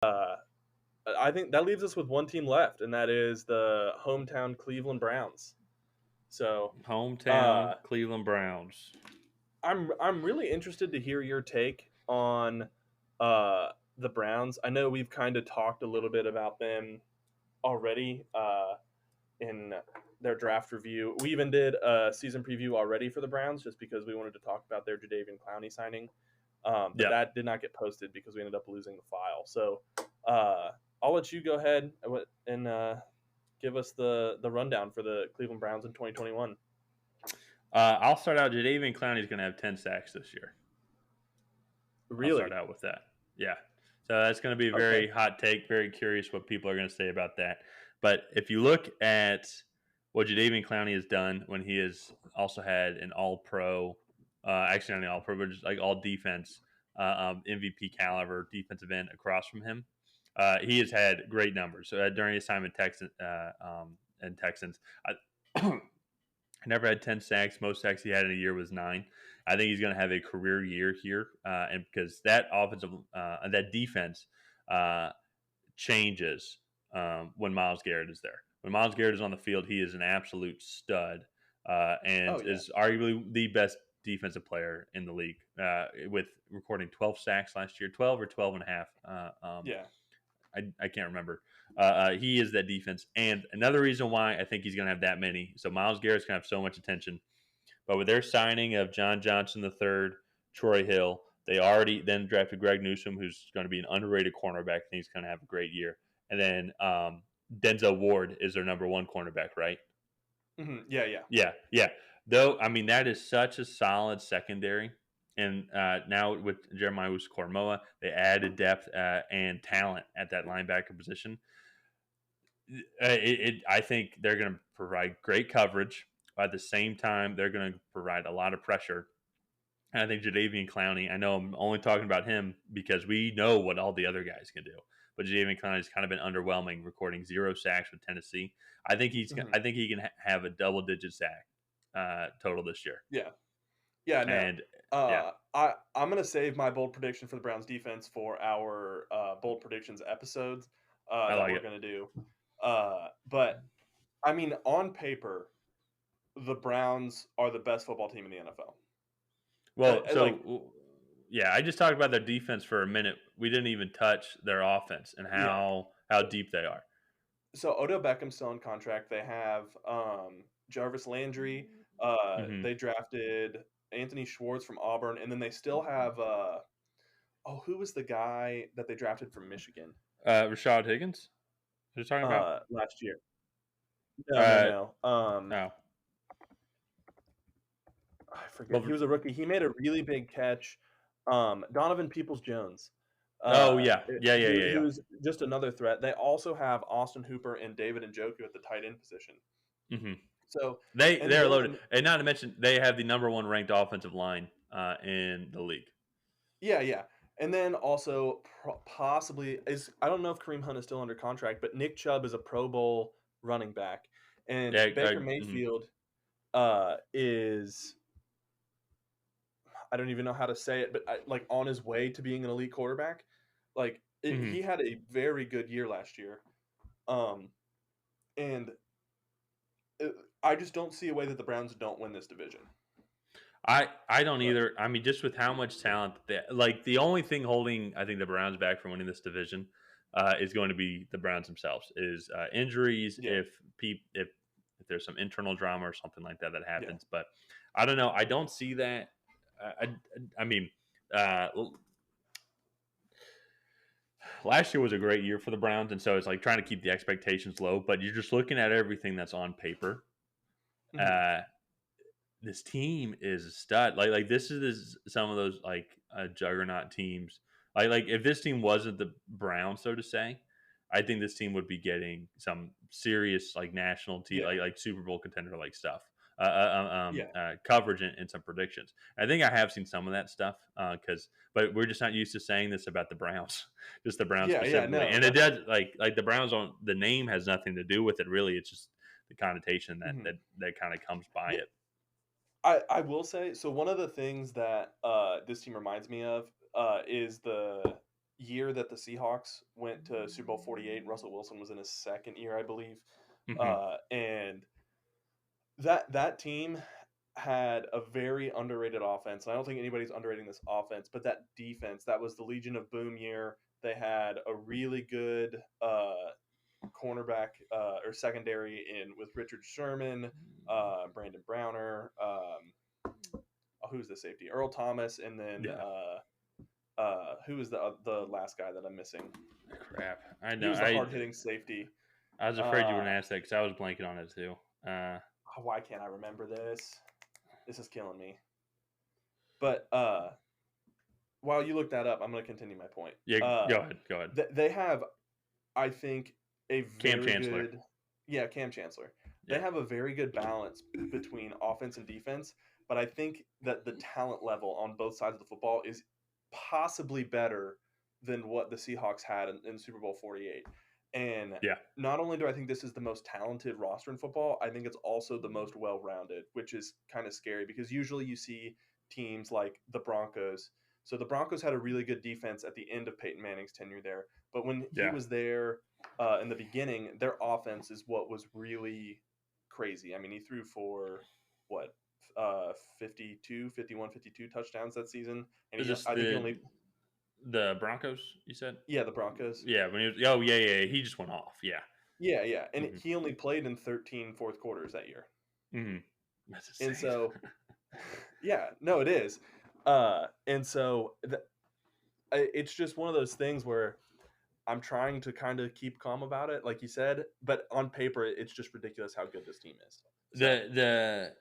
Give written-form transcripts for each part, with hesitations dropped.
Uh, I think that leaves us with one team left, and that is the hometown Cleveland Browns. So, Hometown uh, Cleveland Browns. I'm really interested to hear your take on the Browns. I know we've kind of talked a little bit about them already in their draft review. We even did a season preview already for the Browns just because we wanted to talk about their Jadeveon Clowney signing. But Yep. that did not get posted because we ended up losing the file. So uh, I'll let you go ahead and give us the rundown for the Cleveland Browns in 2021. I'll start out. Jadeveon Clowney is going to have 10 sacks this year. I'll start Really? out with that. Yeah. So that's going to be a Okay. very hot take. Very curious what people are going to say about that. But if you look at what Jadeveon Clowney has done when he has also had an All Pro, actually not an All Pro, but just like All Defense, MVP caliber defensive end across from him, he has had great numbers during his time in Texans. I, I never had 10 sacks. Most sacks he had in a year was 9. I think he's going to have a career year here, and because that defense uh, changes when Miles Garrett is there. When Miles Garrett is on the field, he is an absolute stud Oh and yeah. is arguably the best defensive player in the league, with recording 12 sacks last year, 12 or 12 and a half. Yeah. I can't remember. He is that defense. And another reason why I think he's going to have that many. So Miles Garrett's going to have so much attention. But with their signing of John Johnson III, Troy Hill, they already then drafted Greg Newsome, who's going to be an underrated cornerback. I think he's going to have a great year. And then Denzel Ward is their number one cornerback, right? Yeah. Yeah. Yeah, yeah. Though, I mean, that is such a solid secondary. And now with Jeremiah owusu-koramoah, they added depth and talent at that linebacker position. I think they're going to provide great coverage. At the same time, they're going to provide a lot of pressure. And I think Jadeveon Clowney, I know I'm only talking about him because we know what all the other guys can do. But Jadeveon Clowney's kind of been underwhelming, recording 0 sacks with Tennessee. Hmm. I think he can have a double digit sack total this year. Yeah. Yeah. No. And yeah, I'm gonna save my bold prediction for the Browns defense for our bold predictions episodes I that like we're it. gonna do. But I mean, on paper, the Browns are the best football team in the NFL. Well, Like, yeah, I just talked about their defense for a minute. We didn't even touch their offense and yeah. how deep they are. So Odell Beckham's still on contract. They have Jarvis Landry. Hmm. They drafted Anthony Schwartz from Auburn, and then they still have who was the guy that they drafted from Michigan Rashad Higgins, you're talking about? last year? No, no, Uh, no. oh, I forget. He well, was a rookie. He made a really big catch. Donovan Peoples-Jones, oh yeah, yeah, yeah, yeah, yeah. who's just another threat. They also have Austin Hooper and David Njoku at the tight end position. Hmm. So, and They're loaded, then and not to mention they have the number one ranked offensive line in the league. yeah, yeah. And then also possibly is I don't know if Kareem Hunt is still under contract, but Nick Chubb is a Pro Bowl running back, and Yeah, Baker mhm. Mayfield is I don't even know how to say it, but like on his way to being an elite quarterback. Like he Mhm. had a very good year last year, um, and I just don't see a way that the Browns don't win this division. I don't But either. I mean, just with how much talent that like the only thing holding I think the Browns back from winning this division is going to be the Browns themselves. Is injuries yeah, if there's some internal drama or something like that that yeah, happens. But I don't know. I don't see that. I mean, uh, last year was a great year for the Browns, and so it's like trying to keep the expectations low. But you're just looking at everything that's on paper. hmm Uh, this team is a stud. Like some of those juggernaut teams. Like if this team wasn't the Browns, so to say, I think this team would be getting some serious like national yeah, like Super Bowl contender like stuff. yeah, Coverage and some predictions. I think I have seen some of that stuff but we're just not used to saying this about the Browns, just the Browns yeah, yeah. specifically. No, And it does definitely. like the Browns on the name has nothing to do with it really. It's just the connotation hmm that kind of comes by it. I will say so. One of the things that this team reminds me of is the year that the Seahawks went to Super Bowl 48. Russell Wilson was in his second year, I believe. Hmm. And that team had a very underrated offense. I don't think anybody's underrating this offense, but that defense, that was the Legion of Boom year. They had a really good cornerback or secondary in with Richard Sherman, Brandon Browner, who's the safety? Earl Thomas, and then Yeah. who was the last guy that I'm missing? Crap. I He know. was the hard hitting safety. I was afraid you Uh, wouldn't ask that because I was blanking on it too. why can't I remember this? This is killing me. But while you look that up, I'm going to continue my point. Yeah. Go ahead. Go ahead. They have, I think, a Cam very Chancellor. good, yeah, Cam Chancellor. They Yeah. have a very good balance between offense and defense, but I think that the talent level on both sides of the football is possibly better than what the Seahawks had in Super Bowl 48. And Yeah. not only do I think this is the most talented roster in football, I think it's also the most well-rounded, which is kind of scary because usually you see teams like the Broncos. So the Broncos had a really good defense at the end of Peyton Manning's tenure there, but when he Yeah. was there in the beginning, their offense is what was really crazy. I mean, he threw for what 52, 51, 52 touchdowns that season, and Is he this I think he only the Broncos? You said. yeah the Broncos. Yeah. When he was. Oh yeah. Yeah. He just went off. Yeah. Yeah, yeah, and Hmm. he only played in 13 fourth quarters that year. Hmm. That's And insane. so yeah, no, it is. And so it's just one of those things where I'm trying to kind of keep calm about it, like you said, but on paper, it's just ridiculous how good this team is. So, The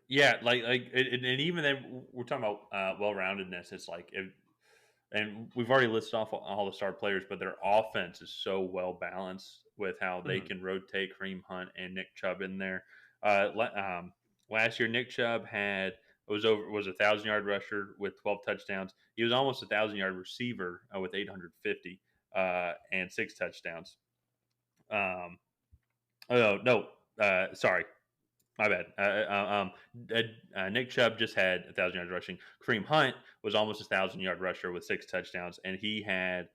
yeah, and even then we're talking about well-roundedness. It's like and we've already listed off all the star players, but their offense is so well balanced with how they mhm. can rotate Kareem Hunt and Nick Chubb in there. Last year, Nick Chubb was 1,000 yard rusher with 12 touchdowns. He was almost 1,000 yard receiver with 850 and 6 touchdowns. Um, oh no, sorry, my bad. Nick Chubb just had 1,000 yards rushing. Kareem Hunt was almost 1,000 yard rusher with 6 touchdowns, and he had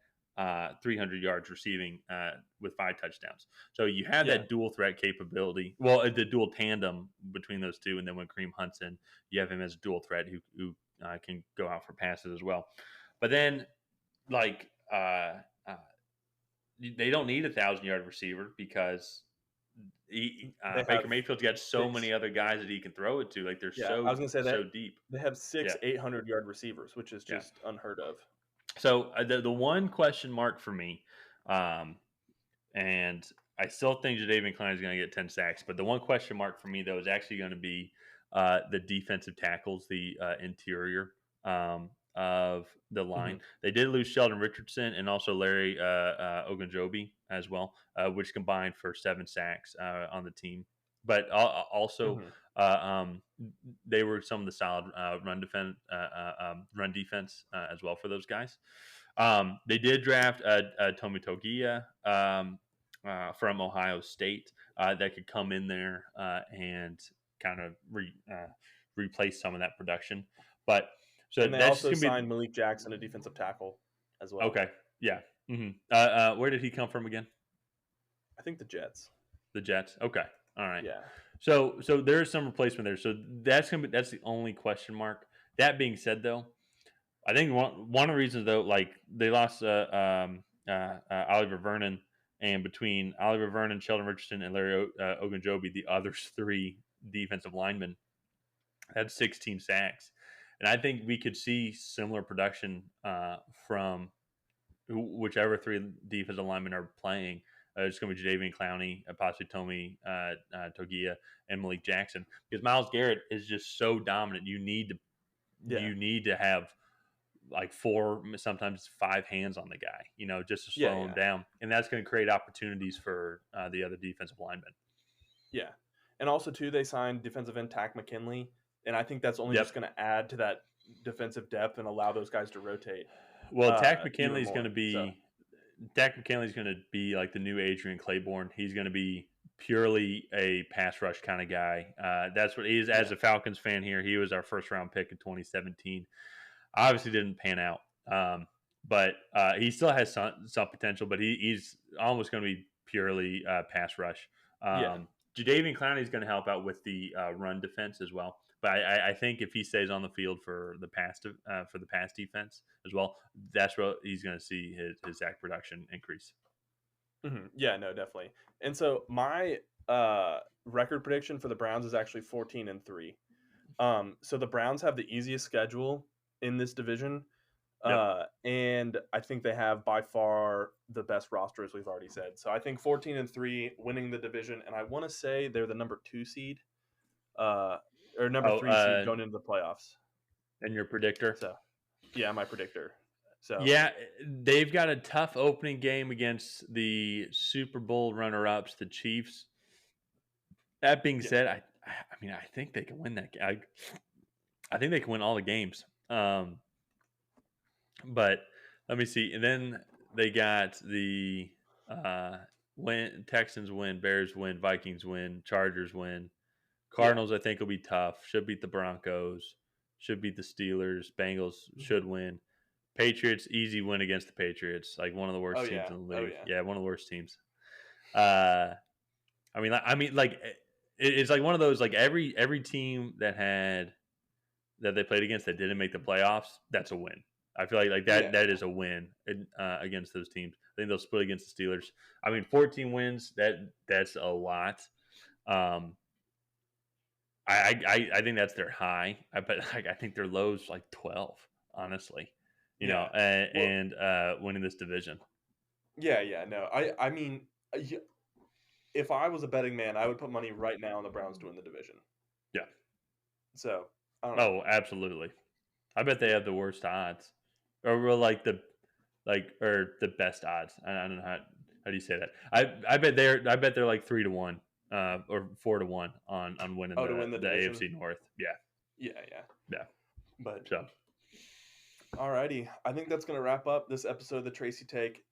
300 yards receiving with 5 touchdowns. So you have Yeah, that dual threat capability. Well, the dual tandem between those two, and then when Kareem Hunt's in, you have him as a dual threat who can go out for passes as well. But then, like, they don't need 1,000 yard receiver because they Baker have Mayfield's got so many six. other guys that he can throw it to. Like they're Yeah, I was gonna say that so deep. they have Yeah, six 800-yard receivers, which is yeah. just unheard of. So the one question mark for me, um, and I still think Jadeveon Clowney is going to get 10 sacks, but the one question mark for me though is actually going to be the defensive tackles, the interior of the line. Hmm. They did lose Sheldon Richardson and also Larry Ogunjobi as well, which combined for 7 sacks on the team. But also, Hmm. they were some of the solid run defense as well for those guys. They did draft Tomi Togia from Ohio State that could come in there and kind of replace some of that production. But so And they that's just also gonna be signed Malik Jackson, a defensive tackle, as well. okay. Yeah. Where did he come from again? I think the Jets. The Jets. Okay. All right. Yeah. So there's some replacement there. So that's the only question mark. That being said, though, I think one of the reasons though, like they lost Oliver Vernon, and between Oliver Vernon, Sheldon Richardson, and Larry Ogunjobi, the other three defensive linemen had 16 sacks, and I think we could see similar production from whichever three defensive linemen are playing. It's going to be Jadeveon Clowney, possibly Tomi Togia, and Malik Jackson because Myles Garrett is just so dominant. Yeah. You need to have like 4, sometimes 5 hands on the guy, just to Yeah. slow him Yeah. down, and that's going to create opportunities for the other defensive linemen. Yeah. And also, too, they signed defensive end Tack McKinley. And I think that's only Yep. just going to add to that defensive depth and allow those guys to rotate Well, even more. So, Dak McKinley's going to be like the new Adrian Claiborne. He's going to be purely a pass rush kind of guy. That's what he is. As yeah. a Falcons fan here, he was our first round pick in 2017. Obviously, didn't pan out. but he still has some potential. But he's almost going to be purely pass rush. Yeah. Jadeveon Clowney is going to help out with the run defense as well. But I think if he stays on the field for the pass defense as well, that's where he's going to see his sack production increase. Yeah, no, definitely. And so my record prediction for the Browns is actually 14-3. So the Browns have the easiest schedule in this division. Yep. And I think they have by far the best roster, as we've already said. So I think 14-3, winning the division, and I want to say they're the number 2 seed, uh, or number Oh, 3 seed going into the playoffs. and your predictor? So yeah, my predictor. So Yeah, they've got a tough opening game against the Super Bowl runner-ups, the Chiefs. That being yeah, said, I mean, I think they can win that. I think they can win all the games. But let me see. And then they got the uh, win. Texans win, Bears win, Vikings win, Chargers win. yeah, Cardinals, I think, will be tough. Should beat the Broncos. Should beat the Steelers. Bengals should win. Patriots, easy win against the Patriots. Like one of the oh worst teams yeah, in the oh league. yeah, Yeah, one of the worst teams. Uh, like it's like one of those like every team that they played against that didn't make the playoffs. That's a win. I feel like yeah, that is a win against those teams. I think they'll split against the Steelers. I mean, 14 wins that's a lot. Um, I think that's their high. But like I think their low's like 12. Honestly, yeah. Well, and winning this division. yeah, yeah. No, I mean, if I was a betting man, I would put money right now on the Browns to win the division. Yeah. So I don't know. Oh, absolutely. I bet they have the worst odds, or well, or the best odds. I don't know how do you say that. I bet they're like 3-1, or 4-1 on winning Oh, to win the the division. AFC North. Yeah, Yeah, yeah. yeah. But So alrighty, I think that's gonna wrap up this episode of the Tracy Take.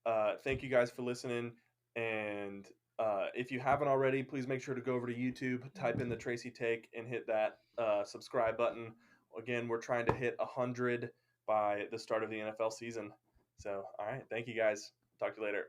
Thank you guys for listening, and if you haven't already, please make sure to go over to YouTube, type in the Tracy Take, and hit that subscribe button. Again, we're trying to hit 100 by the start of the NFL season. So, all right, thank you guys. Talk to you later.